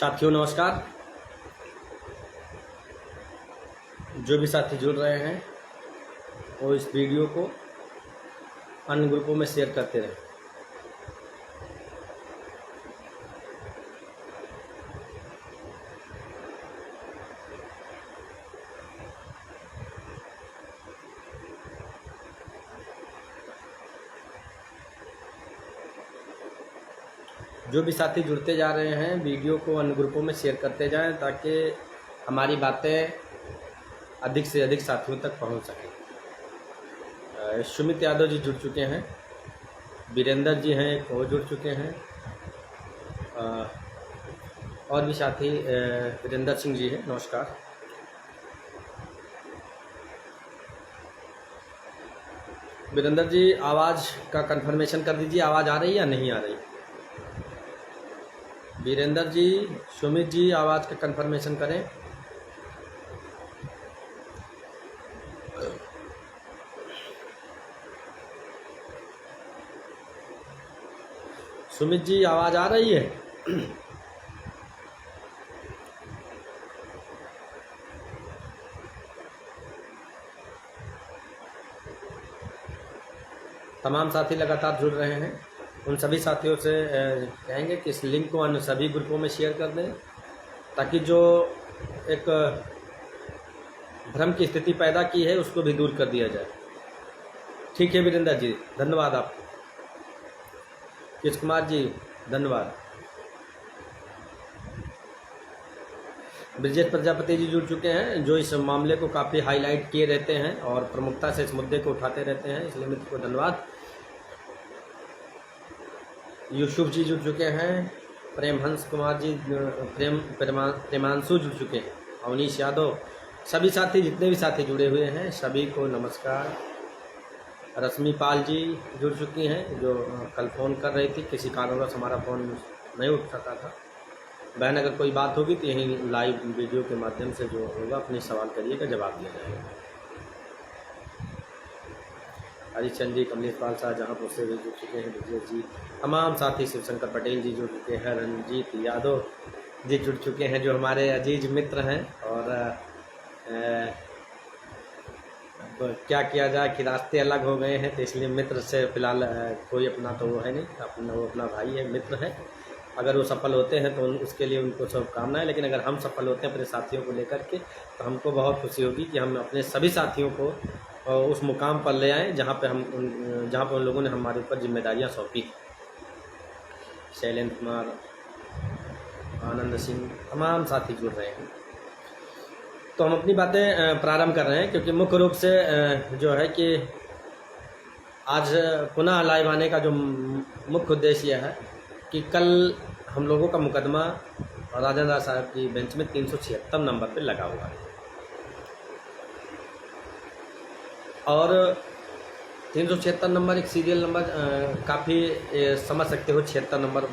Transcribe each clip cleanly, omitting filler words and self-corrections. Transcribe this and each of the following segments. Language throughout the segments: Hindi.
साथियों नमस्कार। जो भी साथी जुड़ रहे हैं वो इस वीडियो को अन्य ग्रुपों में शेयर करते रहें। जो भी साथी जुड़ते जा रहे हैं वीडियो को अन्य ग्रुपों में शेयर करते जाएं ताकि हमारी बातें अधिक से अधिक साथियों तक पहुंच सकें। सुमित यादव जी जुड़ चुके हैं, वीरेंद्र जी हैं एक वो जुड़ चुके हैं, और भी साथी वीरेंद्र सिंह जी हैं। नमस्कार। वीरेंद्र जी आवाज़ का कंफर्मेशन कर दीजिए, आवाज़ आ रही है या नहीं आ रही? वीरेंद्र जी, सुमित जी आवाज़ का कंफर्मेशन करें। सुमित जी आवाज़ आ रही है? तमाम साथी लगातार जुड़ रहे हैं। उन सभी साथियों से कहेंगे कि इस लिंक को अन्य सभी ग्रुपों में शेयर कर दें ताकि जो एक भ्रम की स्थिति पैदा की है उसको भी दूर कर दिया जाए। ठीक है वीरेंद्र जी, धन्यवाद आपको। किश कुमार जी धन्यवाद। ब्रिजेश प्रजापति जी जुड़ चुके हैं, जो इस मामले को काफ़ी हाईलाइट किए रहते हैं और प्रमुखता से इस मुद्दे को उठाते रहते हैं, इसलिए मित्र को धन्यवाद। यूसुफ जी जुड़ चुके हैं, प्रेमहंस कुमार जी, प्रेमांशु जुड़ चुके हैं, अवनीश यादव, सभी साथी जितने भी साथी जुड़े हुए हैं सभी को नमस्कार। रश्मि पाल जी जुड़ चुकी हैं, जो कल फ़ोन कर रही थी, किसी कारणवश हमारा फ़ोन नहीं उठ सकता था। बहन अगर कोई बात होगी तो यहीं लाइव वीडियो के माध्यम से जो होगा अपने सवाल करिएगा, जवाब दिया जाएगा। हरिचंद जी, कमलेश पाल शाहजहाँपुर से भी जुड़ चुके हैं, विजय जी, तमाम साथी, शिवशंकर पटेल जी जुड़ चुके हैं, रणजीत यादव जी जुड़ चुके हैं, जो हमारे अजीज मित्र हैं। और क्या किया जाए कि रास्ते अलग हो गए हैं, तो इसलिए मित्र से फिलहाल कोई अपना तो वो है नहीं, अपना वो अपना भाई है, मित्र है। अगर वो सफल होते हैं तो उसके लिए उनको शुभकामनाएं, लेकिन अगर हम सफल होते हैं अपने साथियों को लेकर के तो हमको बहुत खुशी होगी कि हम अपने सभी साथियों को उस मुकाम पर ले आएँ जहाँ पे उन लोगों ने हमारे ऊपर जिम्मेदारियाँ सौंपी। शैलेंद्र कुमार, आनंद सिंह, तमाम साथी जुड़ रहे हैं। तो हम अपनी बातें प्रारंभ कर रहे हैं, क्योंकि मुख्य रूप से जो है कि आज पुनः लाइव आने का जो मुख्य उद्देश्य यह है कि कल हम लोगों का मुकदमा राजेंद्र साहब की बेंच में 376 नंबर पे लगा हुआ है, और 376 नंबर एक सीरियल नंबर, काफ़ी समझ सकते हो 76 नंबर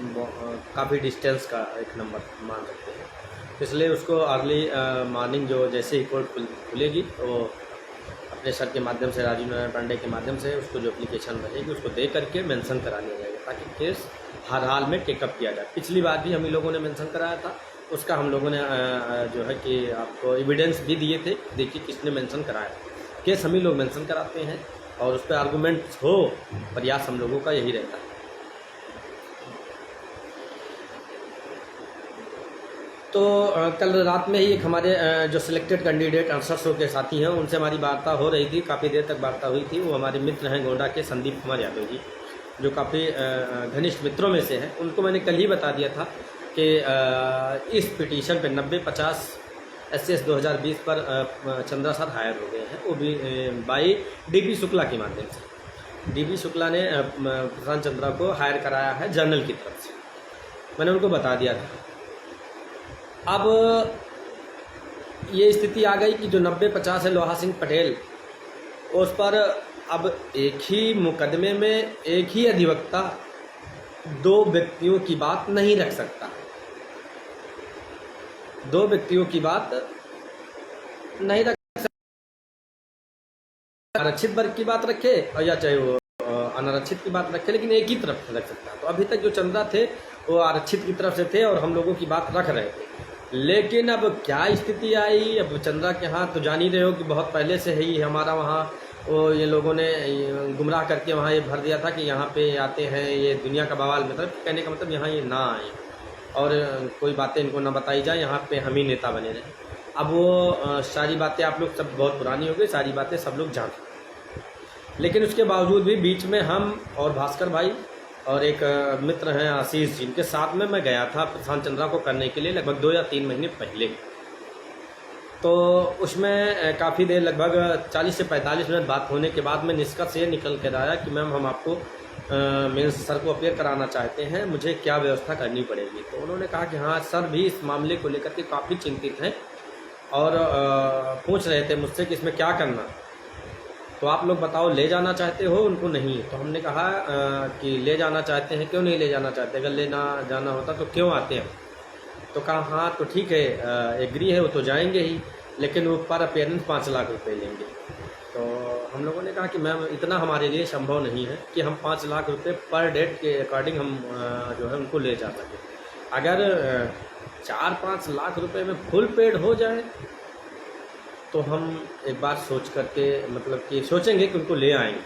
काफ़ी डिस्टेंस का एक नंबर मान सकते हैं। इसलिए उसको अर्ली मॉर्निंग जो जैसे ही कोर्ट खुलेगी तो अपने सर के माध्यम से, राजीव नारायण पांडे के माध्यम से उसको जो एप्लीकेशन रहेगी उसको दे करके मेंशन करा लिया जाएगा, ताकि केस हर हाल में टेकअप किया जाए। पिछली बार भी हम ही लोगों ने मेंशन कराया था, उसका हम लोगों ने जो है कि आपको एविडेंस भी दिए थे, देखिए किसने मेंशन कराया। केस हम ही लोग मेंशन कराते हैं और उस पर आर्गूमेंट्स हो, प्रयास हम लोगों का यही रहता है। तो कल रात में ही एक हमारे जो सिलेक्टेड कैंडिडेट 6800 के साथी हैं उनसे हमारी वार्ता हो रही थी, काफ़ी देर तक वार्ता हुई थी। वो हमारे मित्र हैं गोंडा के संदीप कुमार यादव जी, जो काफ़ी घनिष्ठ मित्रों में से हैं। उनको मैंने कल ही बता दिया था कि इस पिटीशन पे 90-50 SS 2020 पर चंद्रा सर हायर हो गए हैं, वो भी बाई DP शुक्ला के माध्यम से। DP शुक्ला ने प्रशांत चंद्रा को हायर कराया है जर्नल की तरफ से, मैंने उनको बता दिया था। अब ये स्थिति आ गई कि जो 90-50 है लोहा सिंह पटेल, उस पर अब एक ही मुकदमे में एक ही अधिवक्ता 2 व्यक्तियों की बात नहीं रख सकता। 2 व्यक्तियों की बात नहीं रख सकता, आरक्षित वर्ग की बात रखे और या चाहे वो अनारक्षित की बात रखे, लेकिन एक ही तरफ से रख सकता है। तो अभी तक जो चंद्रा थे वो आरक्षित की तरफ से थे और हम लोगों की बात रख रहे थे। लेकिन अब क्या स्थिति आई, अब चंद्रा के हाथ तो जान ही रहे हो कि बहुत पहले से ही हमारा वहाँ वो ये लोगों ने गुमराह करके वहाँ ये भर दिया था कि यहाँ पे आते हैं ये दुनिया का बवाल, मतलब कहने का मतलब यहाँ ये ना आए और कोई बातें इनको ना बताई जाए, यहाँ पे हम ही नेता बने रहे। अब वो सारी बातें आप लोग सब बहुत पुरानी हो गई, सारी बातें सब लोग जानते। लेकिन उसके बावजूद भी बीच में हम और भास्कर भाई और एक मित्र हैं आशीष जी, इनके साथ में मैं गया था प्रशांत चंद्रा को करने के लिए लगभग 2 या 3 महीने पहले। तो उसमें काफ़ी देर लगभग 40 से 45 मिनट बात होने के बाद में निष्कर्ष ये निकल कर आया कि मैम हम आपको मेरे सर को अपेयर कराना चाहते हैं, मुझे क्या व्यवस्था करनी पड़ेगी। तो उन्होंने कहा कि हाँ सर भी इस मामले को लेकर के काफ़ी चिंतित हैं और पूछ रहे थे मुझसे कि इसमें क्या करना, तो आप लोग बताओ ले जाना चाहते हो उनको नहीं। तो हमने कहा कि ले जाना चाहते हैं, क्यों नहीं ले जाना चाहते, अगर लेना जाना होता तो क्यों आते हैं। तो कहा हाँ तो ठीक है एग्री है वो तो जाएंगे ही, लेकिन वो पर अपेयरेंस 5 लाख रुपए लेंगे। तो हम लोगों ने कहा कि मैम इतना हमारे लिए संभव नहीं है कि हम 5 लाख रुपए पर डेट के अकॉर्डिंग हम जो है उनको ले जा सकें। अगर 4-5 लाख रुपए में फुल पेड हो जाए तो हम एक बार सोच करके मतलब कि सोचेंगे कि उनको ले आएंगे,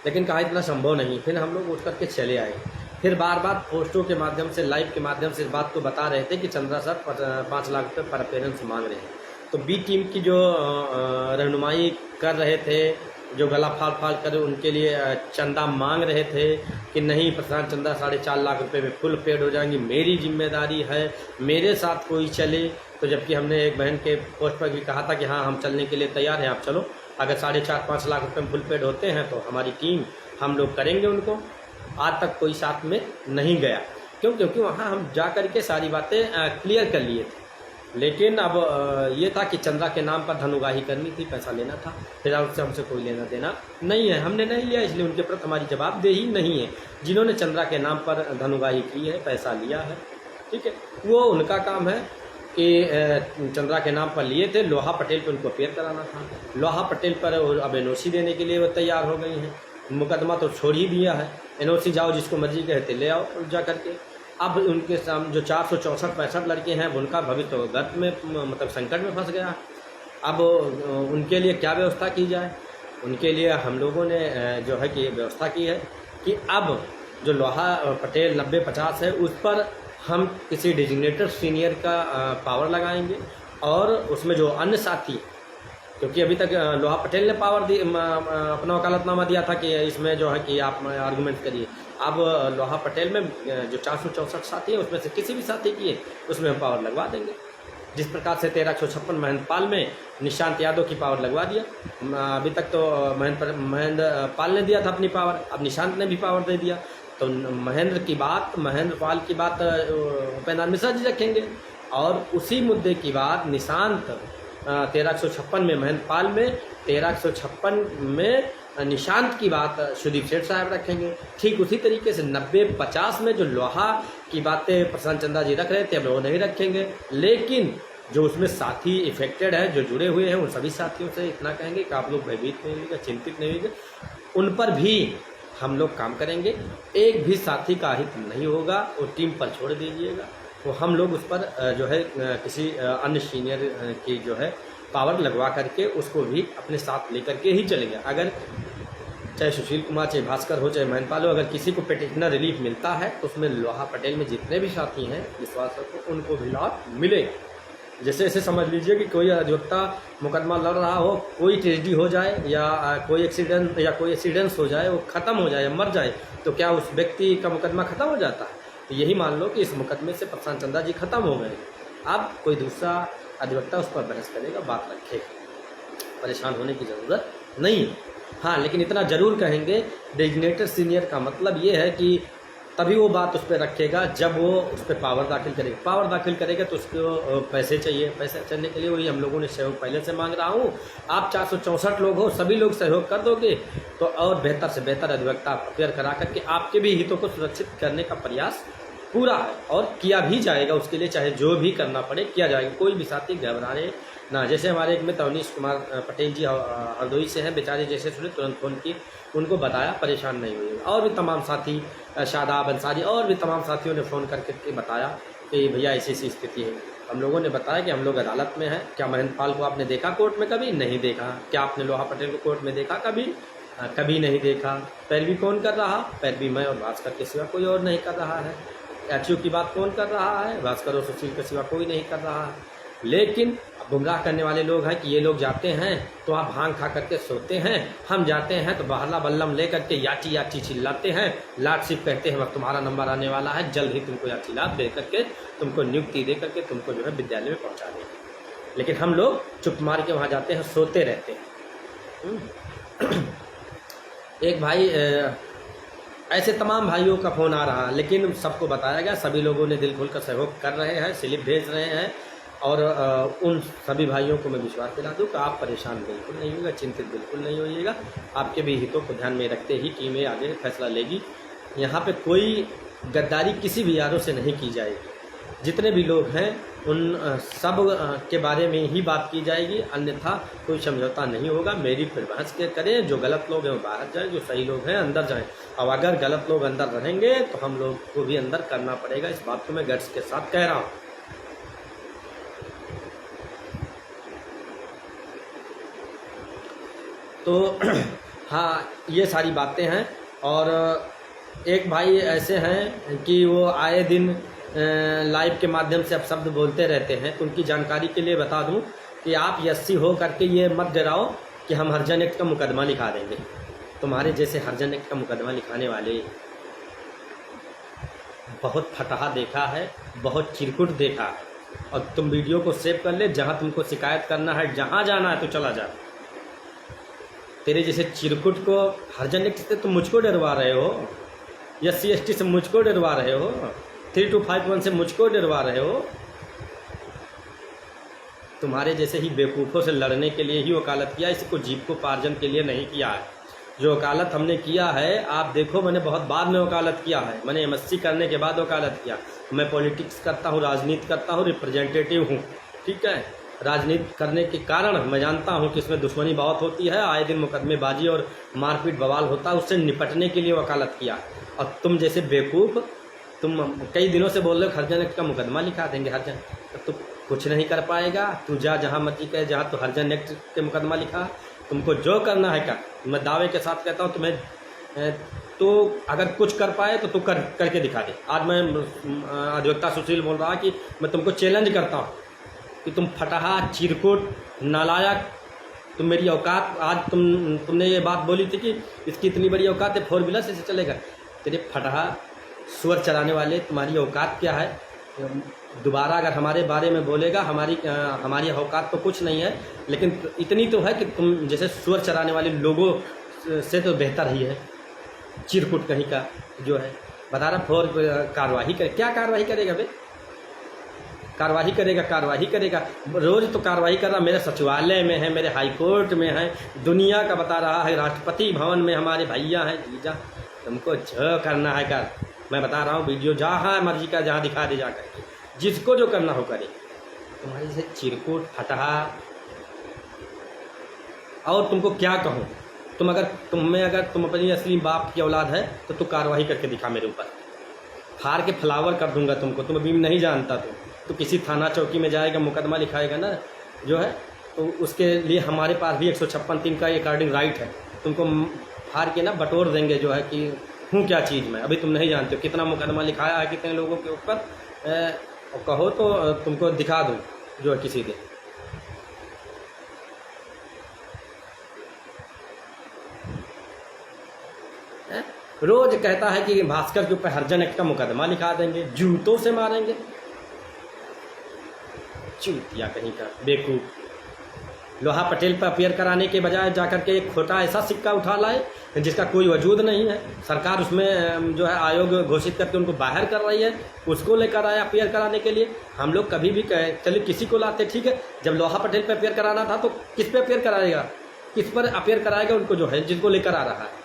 लेकिन कहा इतना संभव नहीं। फिर हम लोग उठ करके चले आए। फिर बार बार पोस्टों के माध्यम से लाइव के माध्यम से इस बात को बता रहे थे कि चंद्रा सर 5 लाख रुपये पर अपेयरेंस मांग रहे हैं। तो बी टीम की जो रहनुमाई कर रहे थे, जो गला फाड़ फाड़ कर उनके लिए चंदा मांग रहे थे कि नहीं प्रशांत चंद्रा 4.5 लाख रुपए में फुल पेड हो जाएंगी, मेरी जिम्मेदारी है, मेरे साथ कोई चले। तो जबकि हमने एक बहन के पोस्ट पर भी कहा था कि हाँ हम चलने के लिए तैयार हैं, आप चलो। अगर 4.5-5 लाख रुपए में फुल पेड होते हैं तो हमारी टीम हम लोग करेंगे उनको। आज तक कोई साथ में नहीं गया, क्योंकि वहाँ हम जा कर के सारी बातें क्लियर कर लिए थे। लेकिन अब ये था कि चंद्रा के नाम पर धनुगाही करनी थी, पैसा लेना था, फिर उससे हमसे कोई लेना देना नहीं है, हमने नहीं लिया, इसलिए उनके प्रति हमारी जवाबदेही नहीं है। जिन्होंने चंद्रा के नाम पर धनुगाही की है, पैसा लिया है, ठीक है, वो उनका काम है कि चंद्रा के नाम पर लिए थे। लोहा पटेल पे उनको अपेयर कराना था, लोहा पटेल पर अब एनओसी देने के लिए वो तैयार हो गई हैं। मुकदमा तो छोड़ ही दिया है, एनओसी जाओ जिसको मर्जी कहते ले आओ जा करके। अब उनके सामने जो 464-65 लड़के हैं उनका भविष्य तो गर्त में मतलब संकट में फंस गया। अब उनके लिए क्या व्यवस्था की जाए, उनके लिए हम लोगों ने जो है कि व्यवस्था की है कि अब जो लोहा पटेल 90-50 है उस पर हम किसी डिजिग्नेटेड सीनियर का पावर लगाएंगे, और उसमें जो अन्य साथी, क्योंकि अभी तक लोहा पटेल ने पावर दी, अपना वकालतनामा दिया था कि इसमें जो है कि आप आर्गूमेंट करिए। अब लोहा पटेल में जो 464 साथी हैं उसमें से किसी भी साथी की है उसमें हम पावर लगवा देंगे। जिस प्रकार से 1356 महेंद्र में निशांत यादव की पावर लगवा दिया, अभी तक तो महेंद्र पाल ने दिया था अपनी पावर, अब निशांत ने भी पावर दे दिया। तो महेंद्र पाल की बात उपेंद्र मिश्रा जी रखेंगे, और उसी मुद्दे की बात निशांत 1356 में महेंद्र पाल में, 1356 में निशांत की बात सुदीप सेठ साहब रखेंगे। ठीक उसी तरीके से 90-50 में जो लोहा की बातें प्रशांत चंद्रा जी रख रहे थे अब वो नहीं रखेंगे, लेकिन जो उसमें साथी इफेक्टेड है, जो जुड़े हुए हैं, उन सभी साथियों से इतना कहेंगे कि आप लोग भयभीत नहीं होइएगा, चिंतित नहीं होइएगा, उन पर भी हम लोग काम करेंगे। एक भी साथी का हित नहीं होगा, वो टीम पर छोड़ दीजिएगा। तो हम लोग उस पर जो है किसी अन्य सीनियर की जो है पावर लगवा करके उसको भी अपने साथ लेकर के ही चलेंगे। अगर चाहे सुशील कुमार, चाहे भास्कर हो, चाहे महेंद्र पाल हो, अगर किसी को पेटिशनर रिलीफ मिलता है तो उसमें लोहा पटेल में जितने भी साथी हैं विश्वास रखो उनको भी लाभ मिलेगा। जैसे ऐसे समझ लीजिए कि कोई अधिवक्ता मुकदमा लड़ रहा हो, कोई ट्रेजेडी हो जाए या कोई एक्सीडेंस हो जाए, वो ख़त्म हो जाए या मर जाए, तो क्या उस व्यक्ति का मुकदमा ख़त्म हो जाता है? तो यही मान लो कि इस मुकदमे से प्रशांत चंद्रा जी ख़त्म हो गए। अब कोई दूसरा अधिवक्ता उस पर बहस करेगा, बात रखेगा, परेशान होने की ज़रूरत नहीं। हाँ, लेकिन इतना ज़रूर कहेंगे, डेजिग्नेटेड सीनियर का मतलब ये है कि तभी वो बात उस पर रखेगा जब वो उस पर पावर दाखिल करेगा। पावर दाखिल करेगा तो उसको पैसे चाहिए, पैसे चलने के लिए वही हम लोगों ने सहयोग पहले से मांग रहा हूँ। आप 464 लोग हो, सभी लोग सहयोग कर दोगे तो और बेहतर से बेहतर अधिवक्ता अपेयर करा करके आपके भी हितों को सुरक्षित करने का प्रयास पूरा है और किया भी जाएगा। उसके लिए चाहे जो भी करना पड़े किया जाएगा। कोई भी साथी घबराने ना। जैसे हमारे एक मित्र अवनीश कुमार पटेल जी हरदोई से हैं, बेचारे जैसे सुने तुरंत फ़ोन की, उनको बताया, परेशान नहीं हुए। और भी तमाम साथी, शादाब अंसारी और भी तमाम साथियों ने फ़ोन करके बताया कि भैया ऐसी ऐसी स्थिति है। हम लोगों ने बताया कि हम लोग अदालत में हैं। क्या महेंद्र पाल को आपने देखा कोर्ट में? कभी नहीं देखा। क्या आपने लोहा पटेल को कोर्ट में देखा? कभी कभी नहीं देखा। पैरवी कौन कर रहा? पैरवी मैं और भास्कर के सिवा कोई और नहीं कर रहा है। एचयू की बात कौन कर रहा है? भास्कर और सुशील के सिवा कोई नहीं कर रहा है। लेकिन गुमराह करने वाले लोग हैं कि ये लोग जाते हैं तो आप भांग खा करके सोते हैं, हम जाते हैं तो बहला बल्लम ले करके याची याची चिल्लाते हैं, लाट सिर्फ कहते हैं वक्त तुम्हारा नंबर आने वाला है, जल्द ही तुमको याची लाभ दे करके, तुमको नियुक्ति दे करके तुमको जो है विद्यालय में पहुंचा देंगे। लेकिन हम लोग चुप मार के वहाँ जाते हैं, सोते रहते हैं। एक भाई ऐसे तमाम भाइयों का फ़ोन आ रहा, लेकिन सबको बताया गया, सभी लोगों ने दिल खोल कर सहयोग कर रहे हैं, स्लिप भेज रहे हैं। और उन सभी भाइयों को मैं विश्वास दिला दूँ कि आप परेशान बिल्कुल नहीं होगा, चिंतित बिल्कुल नहीं होइएगा। आपके भी हितों को ध्यान में रखते ही टीमें आगे फैसला लेगी। यहाँ पे कोई गद्दारी किसी भी यारों से नहीं की जाएगी। जितने भी लोग हैं उन सब के बारे में ही बात की जाएगी, अन्यथा कोई समझौता नहीं होगा। मेरी फिर बहस के करें, जो गलत लोग हैं वो बाहर जाएं, जो सही लोग हैं अंदर जाएं। अब अगर गलत लोग अंदर रहेंगे तो हम लोग को भी अंदर करना पड़ेगा। इस बात को मैं गट्स के साथ कह रहा हूँ। तो हाँ, ये सारी बातें हैं। और एक भाई ऐसे हैं कि वो आए दिन लाइव के माध्यम से अब शब्द बोलते रहते हैं, तो उनकी जानकारी के लिए बता दूं कि आप यस्सी हो करके ये मत डराओ कि हम हरजन एक्ट का मुकदमा लिखा देंगे। तुम्हारे जैसे हरजन एक्ट का मुकदमा लिखाने वाले बहुत फटाहा देखा है, बहुत चिरकुट देखा है। और तुम वीडियो को सेव कर ले, जहाँ तुमको शिकायत करना है, जहाँ जाना है तो चला जा। तेरे जैसे चिरकुट को हरजन एक्ट से तुम मुझको डरवा रहे हो, SC ST से मुझको डरवा रहे हो, 3251 से मुझको डरवा रहे हो। तुम्हारे जैसे ही बेवकूफ़ों से लड़ने के लिए ही वकालत किया, इसको जीविकोपार्जन के लिए नहीं किया है। जो वकालत हमने किया है, आप देखो, मैंने बहुत बाद में वकालत किया है। मैंने MSc करने के बाद वकालत किया। मैं पॉलिटिक्स करता हूँ, राजनीति करता हूँ, रिप्रेजेंटेटिव हूँ, ठीक है। राजनीति करने के कारण मैं जानता हूँ कि इसमें दुश्मनी बहुत होती है, आए दिन मुकदमेबाजी और मारपीट बवाल होता है। उससे निपटने के लिए वकालत किया। और तुम जैसे बेवकूफ़, तुम कई दिनों से बोल रहे हो हरजन एक्ट का मुकदमा लिखा देंगे, हरजन, तो कुछ नहीं कर पाएगा। तू जा जहाँ मर्जी कहे, जहाँ तो हरजन एक्ट के मुकदमा लिखा, तुमको जो करना है कर। मैं दावे के साथ कहता हूँ तुम्हें, तो अगर कुछ कर पाए तो तू करके दिखा दे। आज मैं अधिवक्ता सुशील बोल रहा कि मैं तुमको चैलेंज करता हूँ कि तुम फटाहा, चिरकुट, नालायक, तुम मेरी औकात, आज तुमने ये बात बोली थी कि इसकी इतनी बड़ी औकात है, 4 व्हीलर से चलेगा। तेरे फटाहा सुअर चराने वाले, तुम्हारी औकात क्या है? दोबारा अगर हमारे बारे में बोलेगा, हमारी औकात तो कुछ नहीं है, लेकिन इतनी तो है कि तुम जैसे सुअर चराने वाले लोगों से तो बेहतर ही है। चिरकुट कहीं का जो है बता रहा, 4 कार्रवाई करे। क्या कार्रवाई करेगा बे? कार्रवाई करेगा। रोज़ तो कार्रवाई कर रहा, मेरे सचिवालय में है, मेरे हाई कोर्ट में है, दुनिया का बता रहा है, राष्ट्रपति भवन में हमारे भैया हैं, जीजा। तुमको जो करना है कर। मैं बता रहा हूँ, वीडियो जहाँ मर्जी का, जहाँ दिखा दे जा करके, जिसको जो करना हो करे। तुम्हारी से चिरकुट, फटहा, और तुमको क्या कहूँ? अगर तुम अपनी असली बाप की औलाद है तो तू कार्रवाई करके दिखा मेरे ऊपर। फाड़ के फ्लावर कर दूंगा तुमको। तुम अभी नहीं जानता, तो किसी थाना चौकी में जाएगा, मुकदमा लिखाएगा ना जो है, तो उसके लिए हमारे पास भी 156(3) का अकॉर्डिंग राइट है। तुमको फाड़ के ना बटोर देंगे जो है कि हूँ क्या चीज़ में। अभी तुम नहीं जानते हो कितना मुकदमा लिखाया है, कितने लोगों के ऊपर। कहो तो तुमको दिखा दूँ जो है किसी दिन। रोज कहता है कि भास्कर के ऊपर हरजन एक्ट का मुकदमा लिखा देंगे, जूतों से मारेंगे। चूतिया कहीं का बेवकूफ। लोहा पटेल पर अपियर कराने के बजाय जाकर के एक खोटा ऐसा सिक्का उठा लाए जिसका कोई वजूद नहीं है। सरकार उसमें जो है आयोग घोषित करके उनको बाहर कर रही है, उसको लेकर आया अपियर कराने के लिए। हम लोग कभी भी कहे चलिए किसी को लाते, ठीक है। जब लोहा पटेल पर अपियर कराना था तो किस पे अपियर कराएगा, किस पर अपियर कराएगा? उनको जो है जिनको लेकर आ रहा है।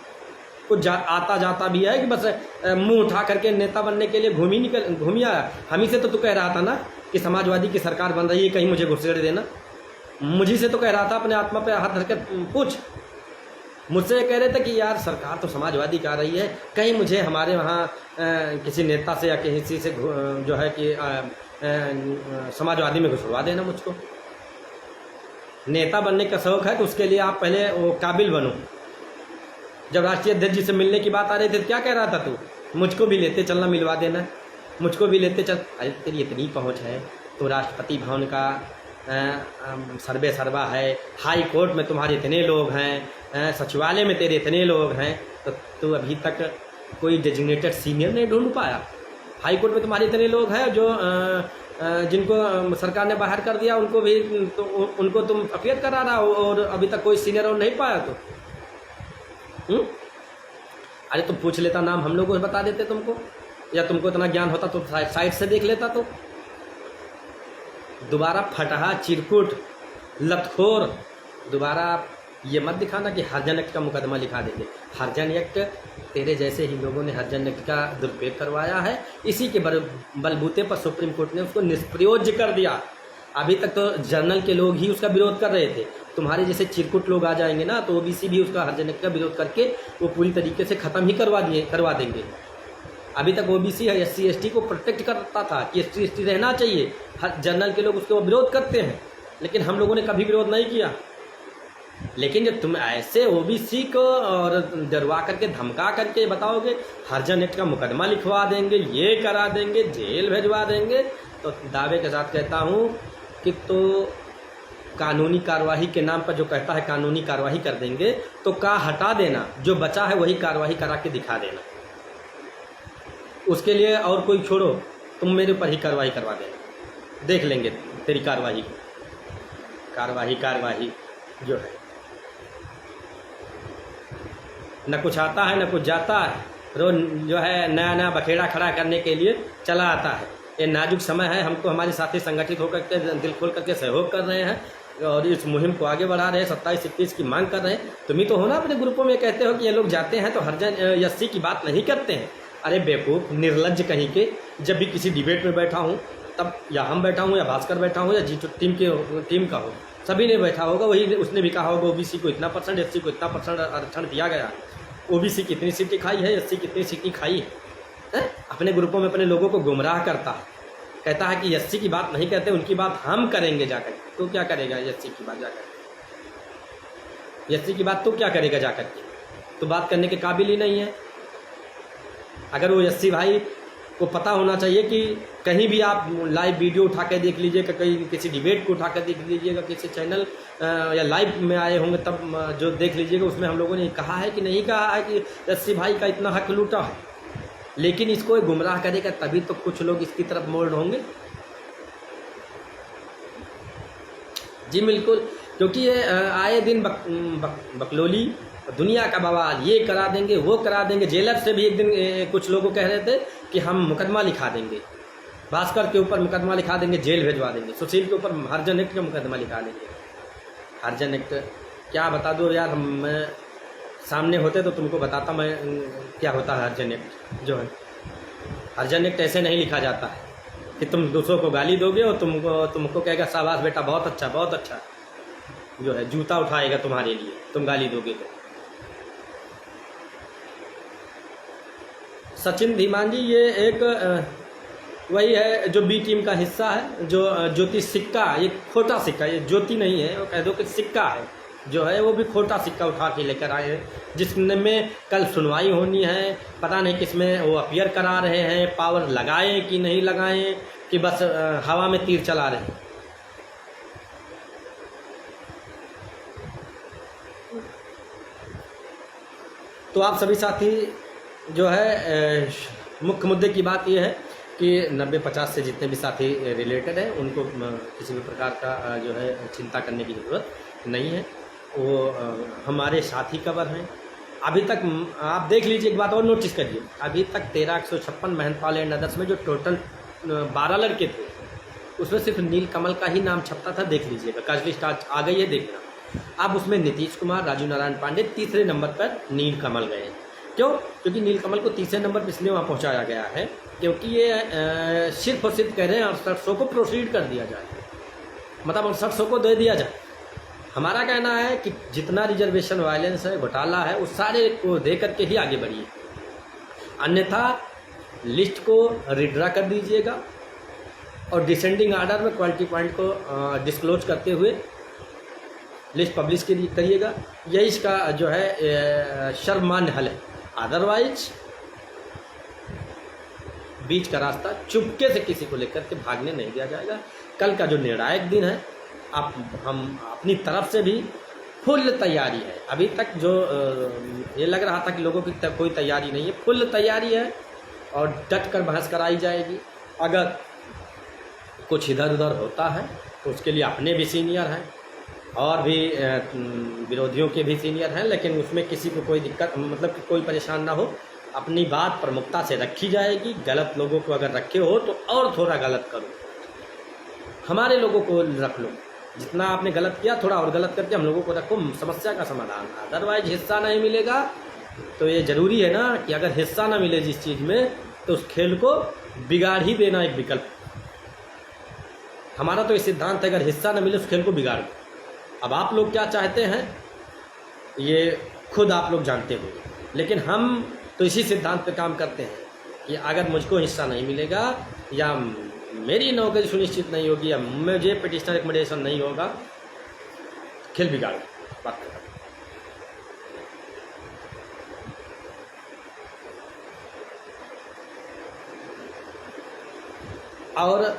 कुछ आता जाता भी है कि बस मुंह उठा करके नेता बनने के लिए घूमी आया। हम ही से तो तू कह रहा था ना कि समाजवादी की सरकार बन रही है, कहीं मुझे घुसेड़ देना। मुझी से तो कह रहा था, अपने आत्मा पे हाथ धर कर पूछ। मुझसे कह रहे थे कि यार सरकार तो समाजवादी का रही है, कहीं मुझे हमारे वहाँ किसी नेता से या किसी से जो है कि समाजवादी में घुसवा देना मुझको। नेता बनने का शौक़ है तो उसके लिए आप पहले वो काबिल बनो। जब राष्ट्रीय अध्यक्ष जी से मिलने की बात आ रही थी तो क्या कह रहा था तू? मुझको भी लेते चलना, मिलवा देना, मुझको भी लेते चल। अरे तेरी इतनी पहुँच है तो राष्ट्रपति भवन का सर्वे सर्वा है, हाई कोर्ट में तुम्हारे इतने लोग हैं, सचिवालय में तेरे इतने लोग हैं, तो तू अभी तक कोई डेजिग्नेटेड सीनियर नहीं ढूंढ पाया। हाई कोर्ट में तुम्हारे इतने लोग हैं जो जिनको सरकार ने बाहर कर दिया, उनको भी तो उनको तुम अपियर करा रहा हो और अभी तक कोई सीनियर और नहीं पाया तो अरे तुम पूछ लेता, नाम हम लोगों को बता देते तुमको, या तुमको इतना ज्ञान होता तो साइट से देख लेता। तो दोबारा फटहा, चिरकुट, लतखोर दोबारा ये मत दिखाना कि हरिजन एक्ट का मुकदमा लिखा देंगे। हरिजन एक्ट तेरे जैसे ही लोगों ने हरिजन एक्ट का दुरुपयोग करवाया है, इसी के बलबूते पर सुप्रीम कोर्ट ने उसको निष्प्रयोज्य कर दिया। अभी तक तो जर्नल के लोग ही उसका विरोध कर रहे थे, तुम्हारे जैसे चिरकुट लोग आ जाएंगे ना तो ओबीसी भी उसका हरिजन एक्ट का विरोध करके वो पूरी तरीके से ख़त्म ही करवा देंगे। अभी तक ओबीसी या SC ST को प्रोटेक्ट करता था कि SC ST रहना चाहिए, हर जर्नल के लोग उसको विरोध करते हैं, लेकिन हम लोगों ने कभी विरोध नहीं किया। लेकिन जब तुम ऐसे ओबीसी को और डरवा करके धमका करके बताओगे हरिजन एक्ट का मुकदमा लिखवा देंगे, ये करा देंगे, जेल भेजवा देंगे, तो दावे के साथ कहता हूँ कि तो कानूनी कार्रवाई के नाम पर जो कहता है कानूनी कार्रवाई कर देंगे, तो का हटा देना, जो बचा है वही कार्रवाई करा के दिखा देना। उसके लिए और कोई छोड़ो, तुम मेरे ऊपर ही कार्रवाई करवा देना, देख लेंगे तेरी कार्रवाई जो है। न कुछ आता है न कुछ जाता है, रोज जो है नया नया बखेड़ा खड़ा करने के लिए चला आता है। ये नाजुक समय है, हमको हमारे साथी संगठित होकर के दिल खोल करके सहयोग कर रहे हैं और इस मुहिम को आगे बढ़ा रहे हैं, 27-21 की मांग कर रहे हैं। तुम ही तो हो ना अपने ग्रुपों में कहते हो कि ये लोग जाते हैं तो हरिजन SC की बात नहीं करते हैं। अरे बेवकूफ़, निर्लज्ज कहीं के, जब भी किसी डिबेट में बैठा हूँ तब या हम बैठा हूँ या भास्कर बैठा हूँ या जीतू टीम का हो, सभी ने बैठा होगा, वही उसने भी कहा होगा ओबीसी को इतना %, SC को इतना % आरक्षण दिया गया, ओबीसी कितनी सीटें खाई है, SC कितनी सीटें खाई है। अपने ग्रुपों में अपने लोगों को गुमराह करता है, कहता है कि SC की बात नहीं करते, उनकी बात हम करेंगे जाकर। तो क्या करेगा SC की बात जाकर? SC की बात तो क्या करेगा जाकर के? तो बात करने के काबिल ही नहीं है। अगर वो SC भाई को पता होना चाहिए कि कहीं भी आप लाइव वीडियो उठा कर देख लीजिएगा, कहीं किसी डिबेट को उठा कर देख लीजिएगा, किसी चैनल या लाइव में आए होंगे तब जो देख लीजिएगा, उसमें हम लोगों ने कहा है कि नहीं कहा है कि SC भाई का इतना हक लूटा है। लेकिन इसको गुमराह करेगा तभी तो कुछ लोग इसकी तरफ मोल्ड होंगे। जी बिल्कुल, क्योंकि ये आए दिन बकलोली, दुनिया का बवाल, ये करा देंगे वो करा देंगे। जेलर से भी एक दिन कुछ लोगों कह रहे थे कि हम मुकदमा लिखा देंगे, भास्कर के ऊपर मुकदमा लिखा देंगे, जेल भेजवा देंगे, सुशील के ऊपर हरिजन एक्ट का मुकदमा लिखा देंगे। हरिजन एक्ट क्या बता दो यार, हम सामने होते तो तुमको बताता मैं क्या होता है हरिजन एक्ट। जो है हरिजन एक्ट ऐसे नहीं लिखा जाता है कि तुम दूसरों को गाली दोगे और तुमको कहेगा शाबाश बेटा बहुत अच्छा, जो है जूता उठाएगा तुम्हारे लिए, तुम गाली दोगे तो। सचिन धीमान जी, ये एक वही है जो बी टीम का हिस्सा है, जो ज्योति सिक्का, ये खोटा सिक्का, ये ज्योति नहीं है, वो कह दो कि सिक्का है, जो है वो भी खोटा सिक्का उठा के लेकर आए हैं, जिसमें कल सुनवाई होनी है। पता नहीं किसमें वो अपीयर करा रहे हैं, पावर लगाएं कि नहीं लगाएं, कि बस हवा में तीर चला रहे हैं। तो आप सभी साथी जो है मुख्य मुद्दे की बात यह है कि 90-50 से जितने भी साथी रिलेटेड हैं उनको किसी भी प्रकार का जो है चिंता करने की ज़रूरत नहीं है। वो हमारे साथी कवर हैं। अभी तक आप देख लीजिए, एक बात और नोटिस करिए, अभी तक 13,156 महंतपाल एंड अदर्स में जो टोटल 12 लड़के थे उसमें सिर्फ नील कमल का ही नाम छपता था। देख लीजिएगा, कास्ट लिस्ट आ गई है, देखना। अब उसमें नीतीश कुमार, राजू नारायण पांडे तीसरे नंबर पर नील कमल गए। क्यों? क्योंकि नील कमल को तीसरे नंबर पर इसलिए वहाँ पहुँचाया गया है क्योंकि ये सिर्फ और सिर्फ कह रहे हैं 6800 को प्रोसीड कर दिया जाए, मतलब 6800 को दे दिया जाए। हमारा कहना है कि जितना रिजर्वेशन वायलेंस है, घोटाला है, उस सारे को दे करके ही आगे बढ़िए, अन्यथा लिस्ट को रिड्रा कर दीजिएगा और डिसेंडिंग आर्डर में क्वालिटी पॉइंट को डिस्क्लोज करते हुए लिस्ट पब्लिश करिएगा। यही इसका जो है सर्वमान्य हल है। अदरवाइज बीच का रास्ता चुपके से किसी को लेकर के भागने नहीं दिया जाएगा। कल का जो निर्णायक दिन है, हम अपनी तरफ से भी फुल तैयारी है। अभी तक जो ये लग रहा था कि लोगों की कोई तैयारी नहीं है, फुल तैयारी है और डट कर बहस कराई जाएगी। अगर कुछ इधर उधर होता है तो उसके लिए अपने भी सीनियर हैं और भी विरोधियों के भी सीनियर हैं, लेकिन उसमें किसी को कोई दिक्कत, मतलब कि कोई परेशान ना हो। अपनी बात प्रमुखता से रखी जाएगी। गलत लोगों को अगर रखे हो तो और थोड़ा गलत करो, हमारे लोगों को रख लो। जितना आपने गलत किया थोड़ा और गलत करके हम लोगों को रखो, समस्या का समाधान। अदरवाइज हिस्सा नहीं मिलेगा तो ये ज़रूरी है ना कि अगर हिस्सा ना मिले जिस चीज़ में, तो उस खेल को बिगाड़ ही देना एक विकल्प। हमारा तो ये सिद्धांत है, अगर हिस्सा ना मिले उस खेल को बिगाड़ दो। अब आप लोग क्या चाहते हैं ये खुद आप लोग जानते हो, लेकिन हम तो इसी सिद्धांत पे काम करते हैं कि अगर मुझको हिस्सा नहीं मिलेगा या मेरी नौकरी सुनिश्चित नहीं होगी या मुझे पिटिशनर रिकमेंडेशन नहीं होगा, खेल बिगाड़ बात करता। और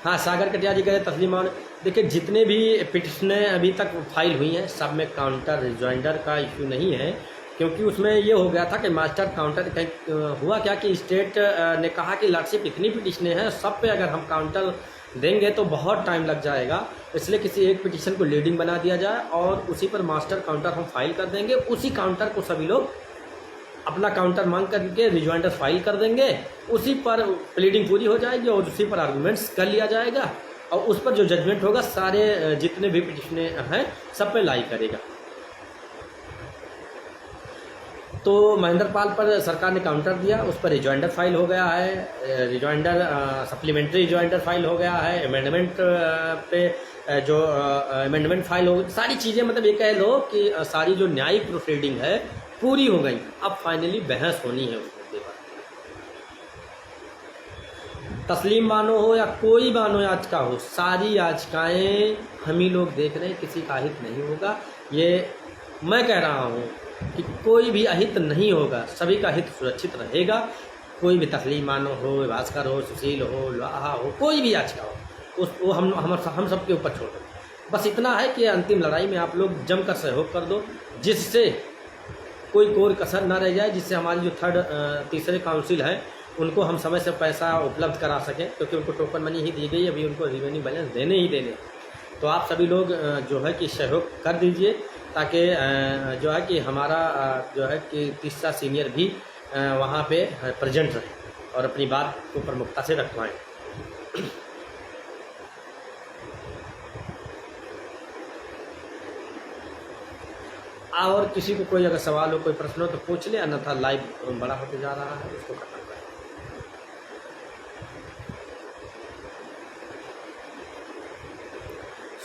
हाँ, सागर कटिया जी कह रहे तस्लीमा, देखिए जितने भी पिटिशनें अभी तक फाइल हुई हैं सब में काउंटर रिजॉइंडर का इशू नहीं है, क्योंकि उसमें ये हो गया था कि मास्टर काउंटर कहीं हुआ क्या कि स्टेट ने कहा कि लॉर्डशिप इतनी पिटिशनें हैं, सब पे अगर हम काउंटर देंगे तो बहुत टाइम लग जाएगा, इसलिए किसी एक पिटिशन को लीडिंग बना दिया जाए और उसी पर मास्टर काउंटर हम फाइल कर देंगे। उसी काउंटर को सभी लोग अपना काउंटर मांग करके रिजॉइंडर फाइल कर देंगे, उसी पर प्लीडिंग पूरी हो जाएगी और उसी पर आर्गूमेंट्स कर लिया जाएगा और उस पर जो जजमेंट होगा सारे जितने भी पिटिशनें हैं सब पे लाई करेगा। तो महेंद्र पाल पर सरकार ने काउंटर दिया, उस पर रिजॉइंडर फाइल हो गया है, रिजॉइंडर सप्लीमेंट्री रिजॉइंडर फाइल हो गया है, अमेंडमेंट पे जो अमेंडमेंट फाइल हो, सारी चीज़ें मतलब ये कह लो कि सारी जो न्यायिक प्रोसीडिंग है पूरी हो गई। अब फाइनली बहस होनी है उस मुद्दे पर। तस्लीम बानो हो या कोई बानो याचिका हो, सारी याचिकाएं हम ही लोग देख रहे हैं, किसी का हित नहीं होगा। ये मैं कह रहा हूँ कि कोई भी अहित नहीं होगा, सभी का हित सुरक्षित रहेगा। कोई भी तस्लीम बानो हो, भास्कर हो, सुशील हो, लोहा हो, कोई भी याचिका हो, वो हम सबके ऊपर छोड़ दो। बस इतना है कि अंतिम लड़ाई में आप लोग जमकर सहयोग कर दो, जिससे कोई कोर कसर ना रह जाए, जिससे हमारी जो तीसरे काउंसिल है उनको हम समय से पैसा उपलब्ध करा सकें, क्योंकि उनको टोकन मनी ही दी गई, अभी उनको रिवेन्यू बैलेंस देने ही देने। तो आप सभी लोग जो है कि सहयोग कर दीजिए, ताकि जो है कि हमारा जो है कि तीसरा सीनियर भी वहाँ पे प्रेजेंट रहे और अपनी बात को प्रमुखता से रखवाएं। और किसी को कोई अगर सवाल हो, कोई प्रश्न हो तो पूछ ले, अन्यथा लाइव बड़ा होते जा रहा है, उसको खत्म करें।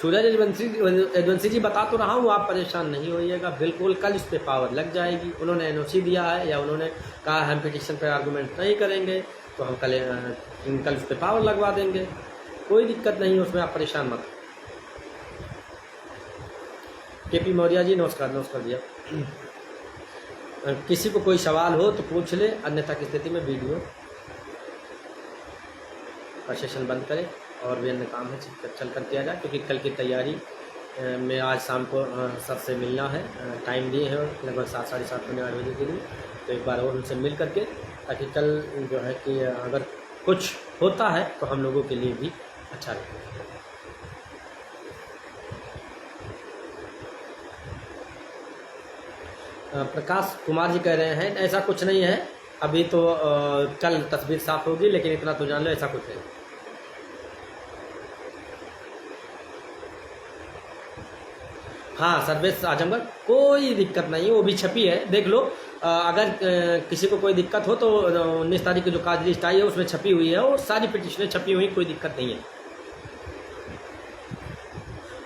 सूरज यदुवंशी जी बता तो रहा हूँ, आप परेशान नहीं होइएगा, बिल्कुल कल इस पे पावर लग जाएगी। उन्होंने एनओसी दिया है या उन्होंने कहा हम पिटीशन पर आर्गूमेंट नहीं करेंगे, तो हम कल इस पे पावर लगवा देंगे, कोई दिक्कत नहीं है उसमें, आप परेशान मत। केपी मौर्य जी नमस्कार। नमस्कार भैया। किसी को कोई सवाल हो तो पूछ ले, अन्यथा की स्थिति में वीडियो का सेशन बंद करें और भी अन्य काम है चल कर किया जाए, क्योंकि कल की तैयारी में आज शाम को सर से मिलना है, टाइम दिए हैं लगभग 7 साढ़े 7 बजे 8 बजे के लिए, तो एक बार और उनसे मिल करके, ताकि कल जो है कि अगर कुछ होता है तो हम लोगों के लिए भी अच्छा रहेगा। प्रकाश कुमार जी कह रहे हैं ऐसा कुछ नहीं है, अभी तो कल तस्वीर साफ होगी, लेकिन इतना तो जान लो ऐसा कुछ नहीं। हाँ, सर्विस आजमगढ़ कोई दिक्कत नहीं है, वो भी छपी है, देख लो। अगर किसी को कोई दिक्कत हो तो 19 तारीख की जो काज लिस्ट आई है उसमें छपी हुई है, वो सारी पिटीशनें छपी हुई, कोई दिक्कत नहीं है।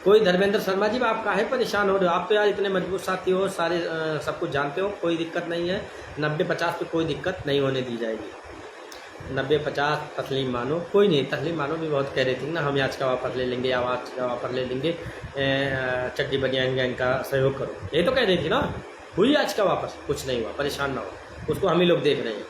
कोई धर्मेंद्र शर्मा जी आप काहे परेशान हो रहे हो? आप तो यार इतने मजबूत साथी हो, सारे सब कुछ जानते हो, कोई दिक्कत नहीं है। 90-50 पे कोई दिक्कत नहीं होने दी जाएगी। 90-50 तस्लीम मानो, कोई नहीं, तस्लीम मानो भी बहुत कह रही थी ना हम आज का वापस ले लेंगे, आज का वापस ले लेंगे, चड्डी बनियान गैंग का सहयोग करो, ये तो कह रही थी ना। हुई आज का वापस? कुछ नहीं हुआ, परेशान ना हो, उसको हम ही लोग देख रहे हैं।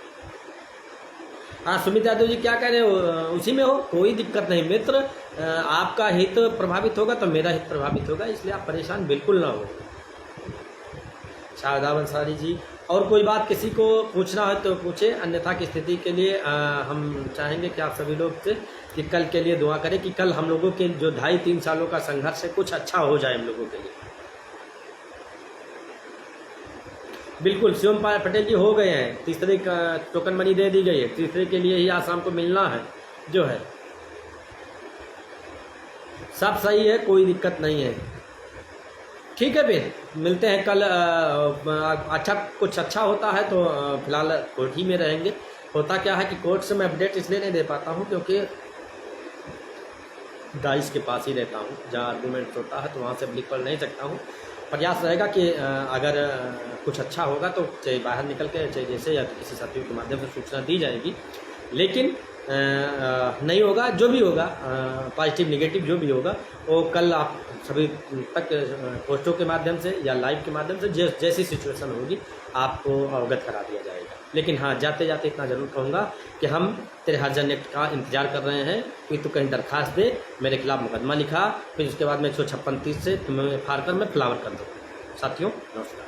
हाँ सुमित यादव जी क्या कह रहे हो? उसी में हो, कोई दिक्कत नहीं मित्र। आपका हित प्रभावित होगा तो मेरा हित प्रभावित होगा, इसलिए आप परेशान बिल्कुल ना हो। शाहदाब अंसारी जी, और कोई बात किसी को पूछना है तो पूछे, अन्यथा की स्थिति के लिए हम चाहेंगे कि आप सभी लोग से कि कल के लिए दुआ करें कि कल हम लोगों के जो 2.5-3 सालों का संघर्ष है कुछ अच्छा हो जाए हम लोगों के लिए। बिल्कुल शिवम पटेल जी हो गए हैं, तीसरे का टोकन मनी दे दी गई है, तीसरे के लिए ही आज शाम को मिलना है जो है, सब सही है, कोई दिक्कत नहीं है। ठीक है फिर मिलते हैं कल। अच्छा कुछ अच्छा होता है तो फिलहाल कोर्ट ही में रहेंगे। होता क्या है कि कोर्ट से मैं अपडेट इसलिए नहीं दे पाता हूँ क्योंकि दाइश के पास ही रहता हूँ, जहाँ आर्गूमेंट होता है तो वहाँ से लिख पढ़ नहीं सकता हूँ। प्रयास रहेगा कि अगर कुछ अच्छा होगा तो चाहे बाहर निकल के चाहे जैसे या किसी साथियों के माध्यम से सूचना दी जाएगी, लेकिन नहीं होगा जो भी होगा, पॉजिटिव नेगेटिव जो भी होगा वो कल आप सभी तक पोस्टों के माध्यम से या लाइव के माध्यम से जैसी सिचुएशन होगी आपको अवगत करा दिया जाएगा। लेकिन हाँ जाते जाते इतना ज़रूर कहूँगा कि हम तेरे हर्जन एक्ट का इंतजार कर रहे हैं कि तू कहीं दरखास्त दे, मेरे खिलाफ मुकदमा लिखा, फिर उसके बाद मैं 156(30) से तुम्हें फाड़ कर मैं फ्लावर कर दूँ। साथियों नमस्कार।